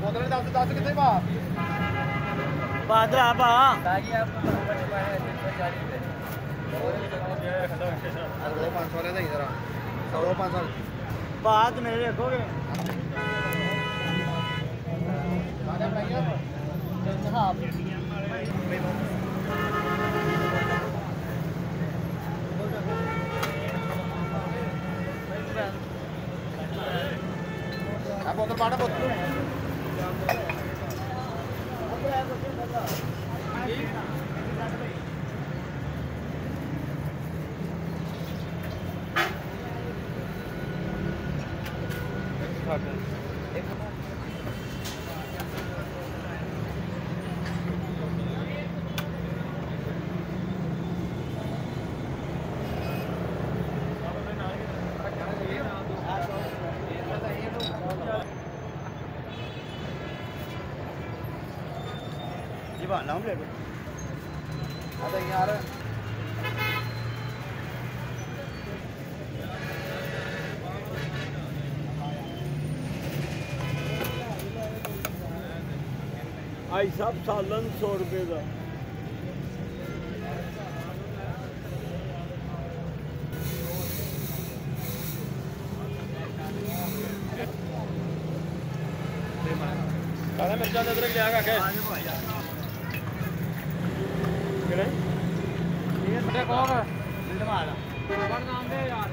बोतल 10 कितने पा बादरा पा ताकि आप 500 ले देंगे जरा 500 बात मेरे देखोगे बोतल पाड़ा बोतल लाऊं ले अरे यार आई सब सालन 100 रुपए का काला मिर्चा अदरक ले आगा के ये बड़े कौन है बिल्ड मारा बड़ नाम दे यार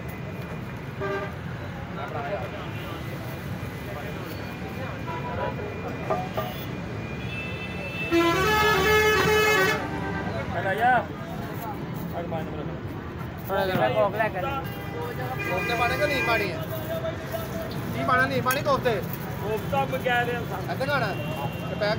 या अग मान नंबर थोड़ा जरा कोकला कर कोफ्ते पाने का नहीं पानी है नहीं पाना नहीं पानी कोफ्ते कोफ्ता में क्या रहे हैं ऐसे खाना तो पैक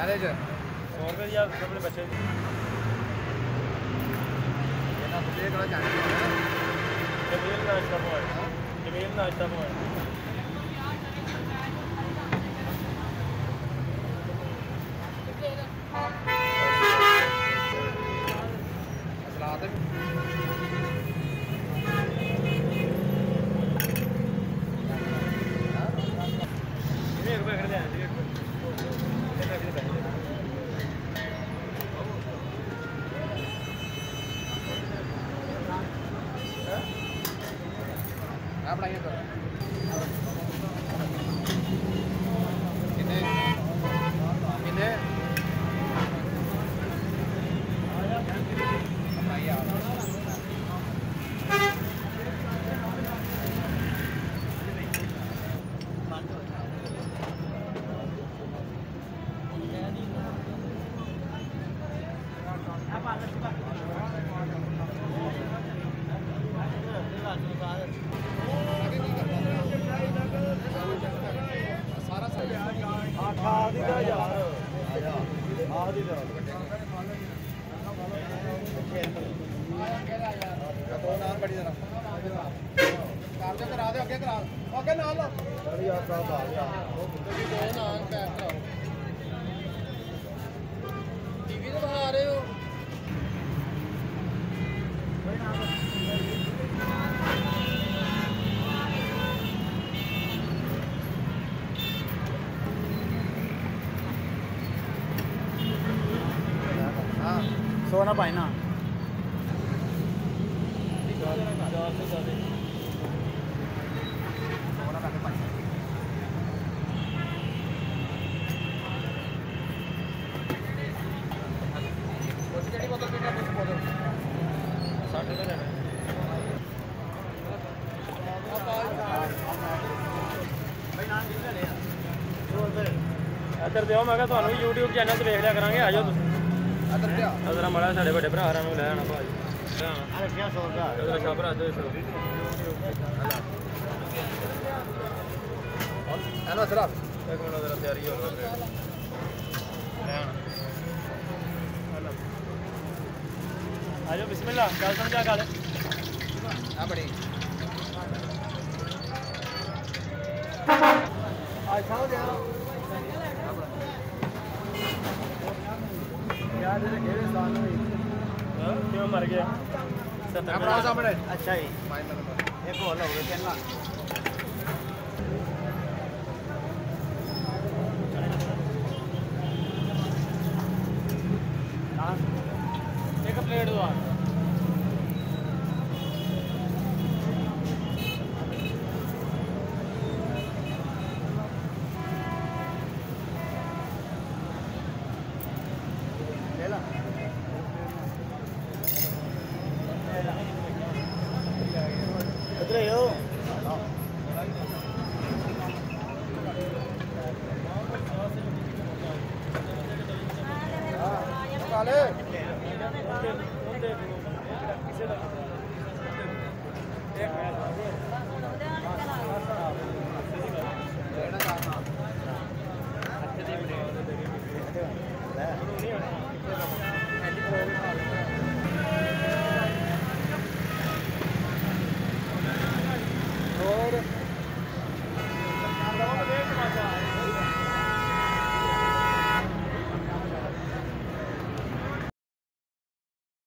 अरे जो 100 रुपये दिया अपने बच्चे जमील नाश्ता पॉइंट जमील नाश्ता पॉइंट बढ़ाइए तो इन्हें टीवी तो बना रहे हो सोना पाए ना इधर दिओ मैं क्या यूट्यूब चैनल से देख लिया करेंगे आ जाओ अदर माड़ा साढ़े बड़े भरा लै आना भाई भरा एक मिनट तैयारी हो आजो बिस्मिल्लाह क्या समझा गल हाँ बड़ी अच्छा हो गया यार ये घेरे साल में क्यों मर गया 70 सामने अच्छा ही एक और हो गया कहना एक प्लेट दो किधर हो काले और